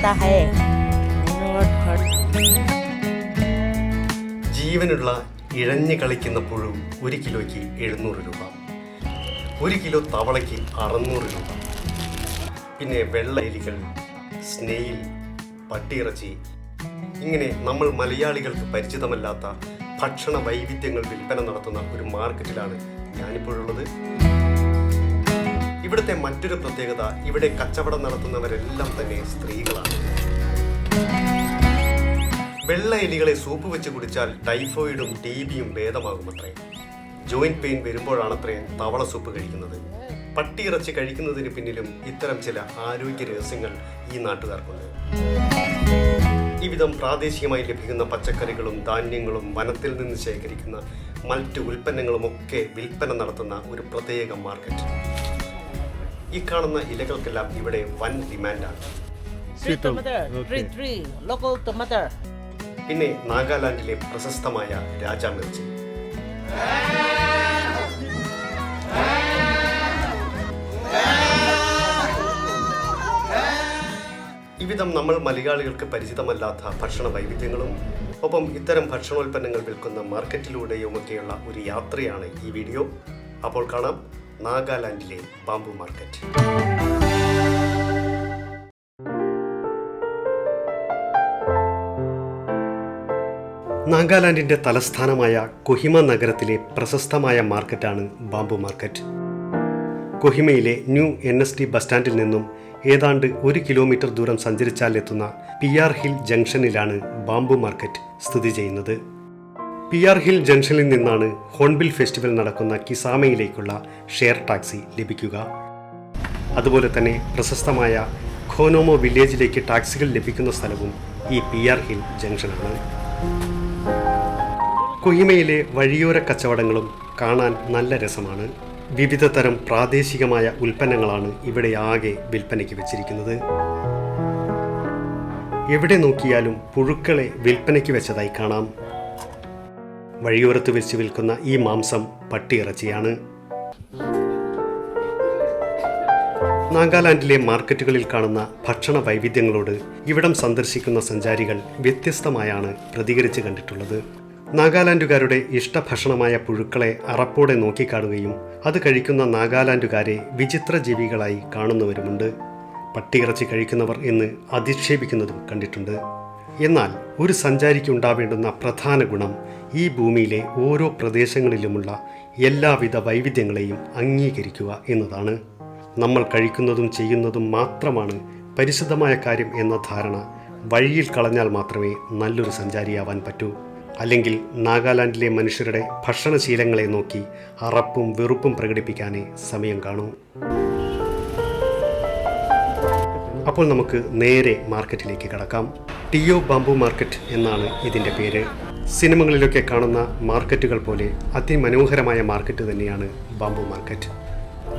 खाता है। ജീവനുള്ള ഇഴഞ്ഞു കളിക്കുന്ന പുഴു 1 കിലോയ്ക്ക് 700 രൂപ, 1 കിലോ തവളയ്ക്ക് 600 രൂപ. പിന്നെ വെള്ള എലികൾ, സ്നെയിൽ, പട്ടിയിറച്ചി, ഇങ്ങനെ നമ്മൾ മലയാളികൾക്ക് പരിചിതമല്ലാത്ത ഭക്ഷണ വൈവിധ്യങ്ങൾ വിൽപ്പന നടത്തുന്ന ഒരു മാർക്കറ്റിലാണ് ഞാനിപ്പോഴുള്ളത്. ഇവിടുത്തെ മറ്റൊരു പ്രത്യേകത, ഇവിടെ കച്ചവടം നടത്തുന്നവരെല്ലാം തന്നെ സ്ത്രീകളാണ്. വെള്ള എലികളെ സൂപ്പ് വെച്ച് കുടിച്ചാൽ ടൈഫോയിഡും TBയും ഭേദമാകുമത്രേ. ജോയിന്റ് പെയിൻ വരുമ്പോഴാണത്രേ തവള സൂപ്പ് കഴിക്കുന്നത്. പട്ടിയിറച്ചി കഴിക്കുന്നതിന് പിന്നിലും ഇത്തരം ചില ആരോഗ്യ രഹസ്യങ്ങൾ ഈ നാട്ടുകാർക്കുണ്ട്. ഈ വിധം പ്രാദേശികമായി ലഭിക്കുന്ന പച്ചക്കറികളും ധാന്യങ്ങളും വനത്തിൽ നിന്ന് ശേഖരിക്കുന്ന മറ്റ് ഉൽപ്പന്നങ്ങളുമൊക്കെ വിൽപ്പന നടത്തുന്ന ഒരു പ്രത്യേക മാർക്കറ്റ്. ഈ കാണുന്ന ഇലകൾക്കെല്ലാം ഇവിടെ വൻ ഡിമാൻഡാണ്. പിന്നെ നാഗാലാൻഡിലെ പ്രശസ്തമായ രാജാ മിർച്ചി. ഇവിധം നമ്മൾ മലയാളികൾക്ക് പരിചിതമല്ലാത്ത ഭക്ഷണ വൈവിധ്യങ്ങളും ഒപ്പം ഇത്തരം ഭക്ഷണോൽപ്പന്നങ്ങൾ വിൽക്കുന്ന മാർക്കറ്റിലൂടെയുമൊക്കെയുള്ള ഒരു യാത്രയാണ് ഈ വീഡിയോ. അപ്പോൾ കാണാം നാഗാലാൻഡിലെ ബാംബു മാർക്കറ്റ്. നാഗാലാൻഡിന്റെ തലസ്ഥാനമായ കൊഹിമ നഗരത്തിലെ പ്രശസ്തമായ മാർക്കറ്റാണ് ബാംബു മാർക്കറ്റ്. കൊഹിമയിലെ ന്യൂ NST ബസ് സ്റ്റാൻഡിൽ നിന്നും ഏതാണ്ട് 1 കിലോമീറ്റർ ദൂരം സഞ്ചരിച്ചാൽ എത്തുന്ന PR ഹിൽ ജംഗ്ഷനിലാണ് ബാംബു മാർക്കറ്റ് സ്ഥിതി ചെയ്യുന്നത്. PR ഹിൽ ജംഗ്ഷനിൽ നിന്നാണ് ഹോൺബിൽ ഫെസ്റ്റിവൽ നടക്കുന്ന കിസാമയിലേക്കുള്ള ഷെയർ ടാക്സി ലഭിക്കുക. അതുപോലെ തന്നെ പ്രശസ്തമായ ഖോനോമോ വില്ലേജിലേക്ക് ടാക്സികൾ ലഭിക്കുന്ന സ്ഥലവും ഈ PR ഹിൽ ജംഗ്ഷനാണ്. കൊഹിമയിലെ വഴിയോര കച്ചവടങ്ങളും കാണാൻ നല്ല രസമാണ്. വിവിധ തരം പ്രാദേശികമായ ഉൽപ്പന്നങ്ങളാണ് ഇവിടെ ആകെ വിൽപ്പനയ്ക്ക് വെച്ചിരിക്കുന്നത്. എവിടെ നോക്കിയാലും പുഴുക്കളെ വിൽപ്പനയ്ക്ക് വെച്ചതായി കാണാം. വഴിയോരത്ത് വെച്ച് വിൽക്കുന്ന ഈ മാംസം പട്ടിയിറച്ചിയാണ്. നാഗാലാൻഡിലെ മാർക്കറ്റുകളിൽ കാണുന്ന ഭക്ഷണ വൈവിധ്യങ്ങളോട് ഇവിടം സന്ദർശിക്കുന്ന സഞ്ചാരികൾ വ്യത്യസ്തമായാണ് പ്രതികരിച്ച് കണ്ടിട്ടുള്ളത്. നാഗാലാൻഡുകാരുടെ ഇഷ്ടഭക്ഷണമായ പുഴുക്കളെ അറപ്പോടെ നോക്കിക്കാണുകയും അത് കഴിക്കുന്ന നാഗാലാൻഡുകാരെ വിചിത്ര ജീവികളായി കാണുന്നവരുമുണ്ട്. പട്ടിയിറച്ചി കഴിക്കുന്നവർ എന്ന് അധിക്ഷേപിക്കുന്നതും കണ്ടിട്ടുണ്ട്. എന്നാൽ ഒരു സഞ്ചാരിക്ക് ഉണ്ടാവേണ്ടുന്ന പ്രധാന ഗുണം ഈ ഭൂമിയിലെ ഓരോ പ്രദേശങ്ങളിലുമുള്ള എല്ലാവിധ വൈവിധ്യങ്ങളെയും അംഗീകരിക്കുക എന്നതാണ്. നമ്മൾ കഴിക്കുന്നതും ചെയ്യുന്നതും മാത്രമാണ് പരിശുദ്ധമായ കാര്യം എന്ന ധാരണ വഴിയിൽ കളഞ്ഞാൽ മാത്രമേ നല്ലൊരു സഞ്ചാരിയാവാൻ പറ്റൂ. അല്ലെങ്കിൽ നാഗാലാൻഡിലെ മനുഷ്യരുടെ ഭക്ഷണശീലങ്ങളെ നോക്കി അറപ്പും വെറുപ്പും പ്രകടിപ്പിക്കാനേ സമയം കാണൂ. അപ്പോൾ നമുക്ക് നേരെ മാർക്കറ്റിലേക്ക് കടക്കാം. ടിയോ ബാംബു മാർക്കറ്റ് എന്നാണ് ഇതിൻ്റെ പേര്. സിനിമകളിലൊക്കെ കാണുന്ന മാർക്കറ്റുകൾ പോലെ അതിമനോഹരമായ മാർക്കറ്റ് തന്നെയാണ് ബാംബു മാർക്കറ്റ്.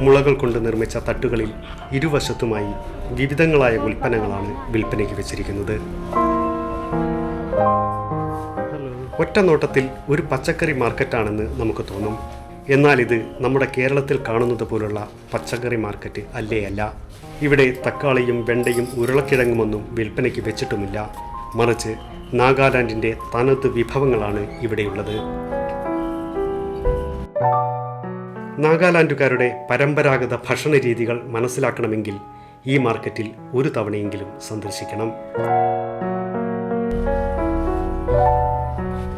മുളകൾ കൊണ്ട് നിർമ്മിച്ച തട്ടുകളിൽ ഇരുവശത്തുമായി വിവിധങ്ങളായ ഉൽപ്പന്നങ്ങളാണ് വിൽപ്പനയ്ക്ക് വെച്ചിരിക്കുന്നത്. ഒറ്റ നോട്ടത്തിൽ ഒരു പച്ചക്കറി മാർക്കറ്റാണെന്ന് നമുക്ക് തോന്നും. എന്നാൽ ഇത് നമ്മുടെ കേരളത്തിൽ കാണുന്നത് പോലുള്ള പച്ചക്കറി മാർക്കറ്റ് അല്ല. ഇവിടെ തക്കാളിയും വെണ്ടയും ഉരുളക്കിഴങ്ങുമൊന്നും വിൽപ്പനയ്ക്ക് വെച്ചിട്ടുമില്ല. മറിച്ച് നാഗാലാൻഡിൻ്റെ തനത് വിഭവങ്ങളാണ് ഇവിടെയുള്ളത്. നാഗാലാൻഡുകാരുടെ പരമ്പരാഗത ഭക്ഷണ രീതികൾ മനസ്സിലാക്കണമെങ്കിൽ ഈ മാർക്കറ്റിൽ ഒരു തവണയെങ്കിലും സന്ദർശിക്കണം.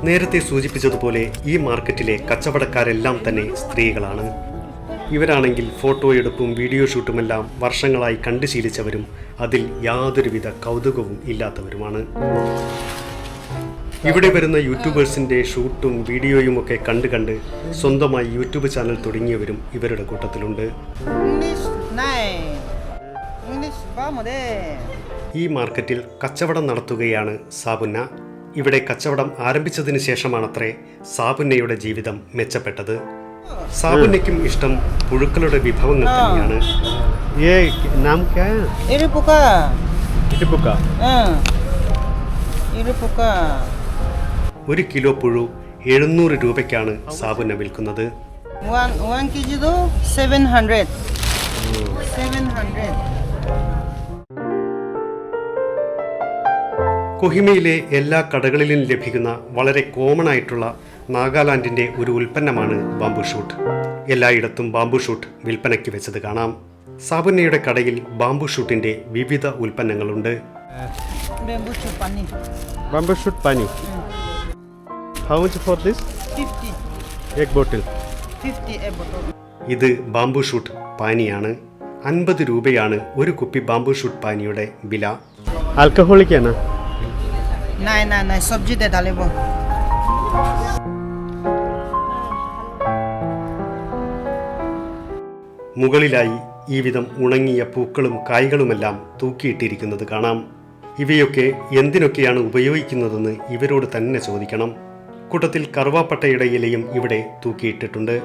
നേരത്തെ സൂചിപ്പിച്ചതുപോലെ ഈ മാർക്കറ്റിലെ കച്ചവടക്കാരെല്ലാം തന്നെ സ്ത്രീകളാണ്. ഇവരാണെങ്കിൽ ഫോട്ടോ എടുപ്പും വീഡിയോ ഷൂട്ടുമെല്ലാം വർഷങ്ങളായി കണ്ടു ശീലിച്ചവരും അതിൽ യാതൊരുവിധ കൗതുകവും ഇല്ലാത്തവരുമാണ്. ഇവിടെ വരുന്ന യൂട്യൂബേഴ്സിൻ്റെ ഷൂട്ടും വീഡിയോയും ഒക്കെ കണ്ട് സ്വന്തമായി യൂട്യൂബ് ചാനൽ തുടങ്ങിയവരും ഇവരുടെ കൂട്ടത്തിലുണ്ട്. ഈ മാർക്കറ്റിൽ കച്ചവടം നടത്തുകയാണ് സാബുന്ന. ഇവിടെ കച്ചവടം ആരംഭിച്ചതിന് ശേഷമാണത്രേ സാബുന്നയുടെ ജീവിതം മെച്ചപ്പെട്ടത്. സാബുന്നയ്ക്കും ഇഷ്ടം പുഴുക്കളുടെ വിഭവങ്ങൾ തന്നെയാണ്. ഒരു കിലോ പുഴു 700 രൂപയ്ക്കാണ് സാബുന്ന വിൽക്കുന്നത്. 1 kg 700. 700. കൊഹിമയിലെ എല്ലാ കടകളിലും ലഭിക്കുന്ന വളരെ കോമൺ ആയിട്ടുള്ള നാഗാലാൻഡിൻ്റെ ഒരു ഉൽപ്പന്നമാണ് ബാംബു ഷൂട്ട്. എല്ലായിടത്തും ബാംബു ഷൂട്ട് വിൽപ്പനയ്ക്ക് വെച്ചത് കാണാം. സാബുന്നയുടെ കടയിൽ ബാംബു ഷൂട്ടിൻ്റെ വിവിധ ഉൽപ്പന്നങ്ങളുണ്ട്. Bamboo shoot pani. Bamboo shoot പാനി. How much for this? 50. A bottle. 50 a bottle. ഇത് ബാംബു ഷൂട്ട് പാനിയാണ്. 50 രൂപയാണ് ഒരു കുപ്പി ബാംബു ഷൂട്ട് പാനിയുടെ വില. ആൽക്കഹോളിക്കാണ്. Nai, sabji de dalebo. മുകളിലായി ഈ വിധം ഉണങ്ങിയ പൂക്കളും കായ്കളുമെല്ലാം തൂക്കിയിട്ടിരിക്കുന്നത് കാണാം. ഇവയൊക്കെ എന്തിനൊക്കെയാണ് ഉപയോഗിക്കുന്നതെന്ന് ഇവരോട് തന്നെ ചോദിക്കണം. കൂട്ടത്തിൽ കറുവാപ്പട്ടയുടെ ഇലയും ഇവിടെ തൂക്കിയിട്ടിട്ടുണ്ട്.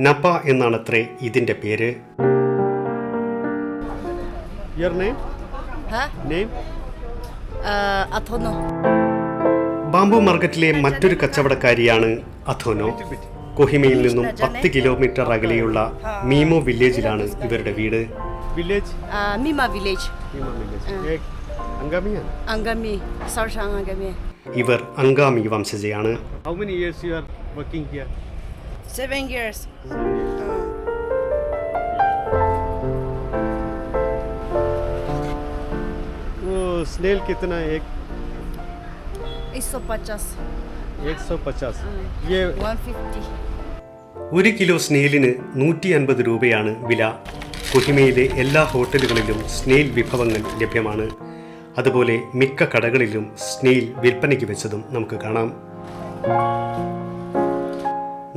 നപ്പ എന്നാണത്രേ ഇതിന്റെ പേര്. ബാംബു മാർക്കറ്റിലെ മറ്റൊരു കച്ചവടക്കാരിയാണ് അഥോനോ. കൊഹിമയിൽ നിന്നും 10 കിലോമീറ്റർ അകലെയുള്ള മീമോ വില്ലേജിലാണ് ഇവരുടെ വീട്. ഇവർ അങ്കാമി വംശജയാണ്. 7 years. स्नेल कितना? 150. 150. ये 150. 1 കിലോ സ്നെയിലിന് 150 രൂപയാണ് വില. കൊഹിമയിലെ എല്ലാ ഹോട്ടലുകളിലും സ്നെയിൽ വിഭവങ്ങൾ ലഭ്യമാണ്. അതുപോലെ മിക്ക കടകളിലും സ്നെയിൽ വിൽപ്പനയ്ക്ക് വെച്ചതും നമുക്ക് കാണാം.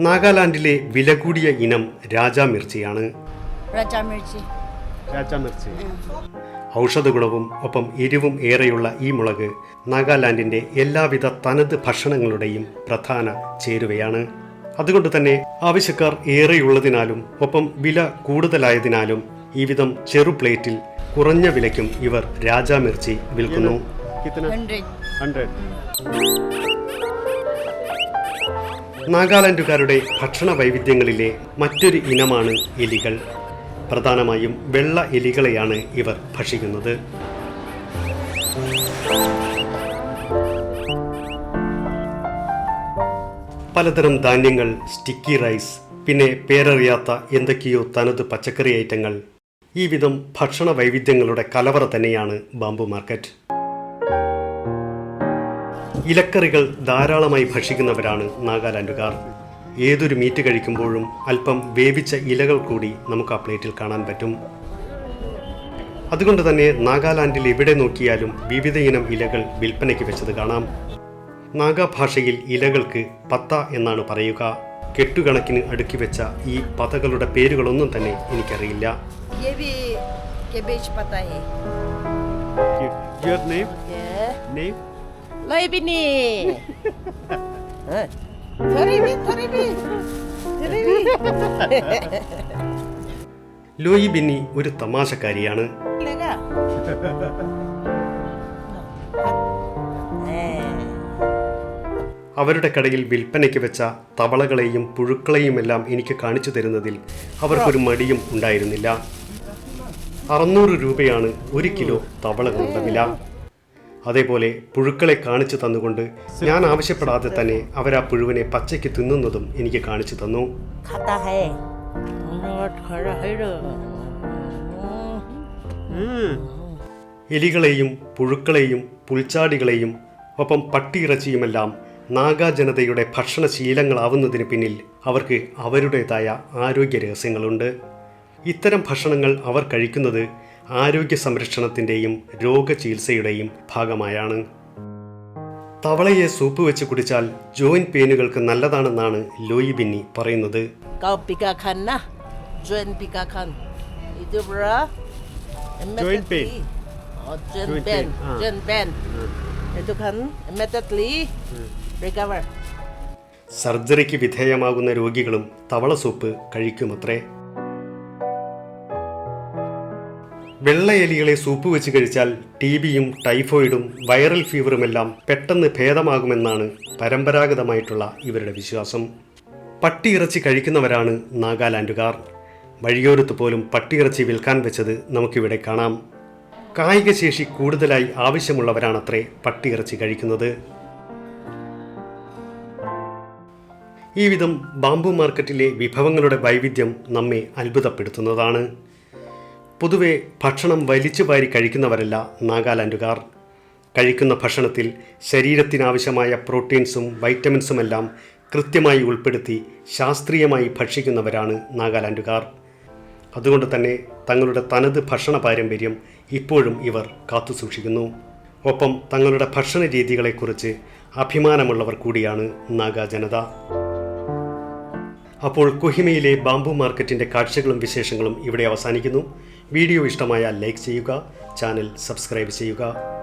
നാഗാലാൻഡിലെ വില കൂടിയ ഇനം രാജാ മിർച്ചിയാണ്. ഔഷധ ഗുണവും ഒപ്പം എരിവും ഏറെയുള്ള ഈ മുളക് നാഗാലാൻഡിന്റെ എല്ലാവിധ തനത് ഭക്ഷണങ്ങളുടെയും പ്രധാന ചേരുവയാണ്. അതുകൊണ്ട് തന്നെ ആവശ്യക്കാർ ഏറെയുള്ളതിനാലും ഒപ്പം വില കൂടുതലായതിനാലും ഈ വിധം ചെറു പ്ലേറ്റിൽ കുറഞ്ഞ വിലയ്ക്കും ഇവർ രാജാ മിർച്ചി വിൽക്കുന്നു. 100. നാഗാലാൻഡുകാരുടെ ഭക്ഷണ വൈവിധ്യങ്ങളിലെ മറ്റൊരു ഇനമാണ് എലികൾ. പ്രധാനമായും വെള്ള എലികളെയാണ് ഇവർ ഭക്ഷിക്കുന്നത്. പലതരം ധാന്യങ്ങൾ, സ്റ്റിക്കി റൈസ്, പിന്നെ പേരറിയാത്ത എന്തൊക്കെയോ തനത് പച്ചക്കറി ഐറ്റങ്ങൾ, ഈ വിധം ഭക്ഷണ വൈവിധ്യങ്ങളുടെ കലവറ തന്നെയാണ് ബാംബു മാർക്കറ്റ്. ഇലക്കറികൾ ധാരാളമായി ഭക്ഷിക്കുന്നവരാണ് നാഗാലാൻഡുകാർ. ഏതൊരു മീറ്റ് കഴിക്കുമ്പോഴും അല്പം വേവിച്ച ഇലകൾ കൂടി നമുക്ക് ആ പ്ലേറ്റിൽ കാണാൻ പറ്റും. അതുകൊണ്ട് തന്നെ നാഗാലാൻഡിൽ എവിടെ നോക്കിയാലും വിവിധ ഇനം ഇലകൾ വിൽപ്പനയ്ക്ക് വെച്ചത് കാണാം. നാഗാ ഭാഷയിൽ ഇലകൾക്ക് പത്ത എന്നാണ് പറയുക. കെട്ടുകണക്കിന് അടുക്കി വെച്ച ഈ പതകളുടെ പേരുകളൊന്നും തന്നെ എനിക്കറിയില്ല. ലോയി ബിന്നി ഒരു തമാശക്കാരിയാണ്. അവരുടെ കടയിൽ വിൽപ്പനയ്ക്ക് വെച്ച തവളകളെയും പുഴുക്കളെയുമെല്ലാം എനിക്ക് കാണിച്ചു തരുന്നതിൽ അവർക്കൊരു മടിയും ഉണ്ടായിരുന്നില്ല. 600 രൂപയാണ് 1 കിലോ തവളകളുടെ വില. അതേപോലെ പുഴുക്കളെ കാണിച്ചു തന്നുകൊണ്ട് ഞാൻ ആവശ്യപ്പെടാതെ തന്നെ അവരാ പുഴുവിനെ പച്ചയ്ക്ക് തിന്നുന്നതും എനിക്ക് കാണിച്ചു തന്നു. എലികളെയും പുഴുക്കളെയും പുൽച്ചാടികളെയും ഒപ്പം പട്ടിയിറച്ചിയുമെല്ലാം നാഗാ ജനതയുടെ ഭക്ഷണശീലങ്ങളാവുന്നതിന് പിന്നിൽ അവർക്ക് അവരുടേതായ ആരോഗ്യ രഹസ്യങ്ങളുണ്ട്. ഇത്തരം ഭക്ഷണങ്ങൾ അവർ കഴിക്കുന്നത് ആരോഗ്യ സംരക്ഷണത്തിൻ്റെയും രോഗചികിത്സയുടെയും ഭാഗമായാണ്. തവളയെ സൂപ്പ് വെച്ച് കുടിച്ചാൽ ജോയിന്റ് പെയിനുകൾക്ക് നല്ലതാണെന്നാണ് ലോയി ബിന്നി പറയുന്നത്. സർജറിക്ക് വിധേയമാകുന്ന രോഗികളും തവള സൂപ്പ് കഴിക്കുമത്രേ. വെള്ള എലികളെ സൂപ്പ് വെച്ച് കഴിച്ചാൽ TBയും ടൈഫോയിഡും വൈറൽ ഫീവറുമെല്ലാം പെട്ടെന്ന് ഭേദമാകുമെന്നാണ് പരമ്പരാഗതമായിട്ടുള്ള ഇവരുടെ വിശ്വാസം. പട്ടിയിറച്ചി കഴിക്കുന്നവരാണ് നാഗാലാൻഡുകാർ. വഴിയോരത്ത് പോലും പട്ടിയിറച്ചി വിൽക്കാൻ വെച്ചത് നമുക്കിവിടെ കാണാം. കായികശേഷി കൂടുതലായി ആവശ്യമുള്ളവരാണത്രേ പട്ടിയിറച്ചി കഴിക്കുന്നത്. ഈ വിധം ബാംബു മാർക്കറ്റിലെ വിഭവങ്ങളുടെ വൈവിധ്യം നമ്മെ അത്ഭുതപ്പെടുത്തുന്നതാണ്. പൊതുവെ ഭക്ഷണം വലിച്ചു വാരി കഴിക്കുന്നവരല്ല നാഗാലാൻഡുകാർ. കഴിക്കുന്ന ഭക്ഷണത്തിൽ ശരീരത്തിനാവശ്യമായ പ്രോട്ടീൻസും വൈറ്റമിൻസുമെല്ലാം കൃത്യമായി ഉൾപ്പെടുത്തി ശാസ്ത്രീയമായി ഭക്ഷിക്കുന്നവരാണ് നാഗാലാൻഡുകാർ. അതുകൊണ്ട് തന്നെ തങ്ങളുടെ തനത് ഭക്ഷണ പാരമ്പര്യം ഇപ്പോഴും ഇവർ കാത്തുസൂക്ഷിക്കുന്നു. ഒപ്പം തങ്ങളുടെ ഭക്ഷണ രീതികളെക്കുറിച്ച് അഭിമാനമുള്ളവർ കൂടിയാണ് നാഗാ ജനത. അപ്പോൾ കൊഹിമയിലെ ബാംബു മാർക്കറ്റിൻ്റെ കാഴ്ചകളും വിശേഷങ്ങളും ഇവിടെ അവസാനിക്കുന്നു. വീഡിയോ ഇഷ്ടമായാൽ ലൈക്ക് ചെയ്യുക, ചാനൽ സബ്സ്ക്രൈബ് ചെയ്യുക.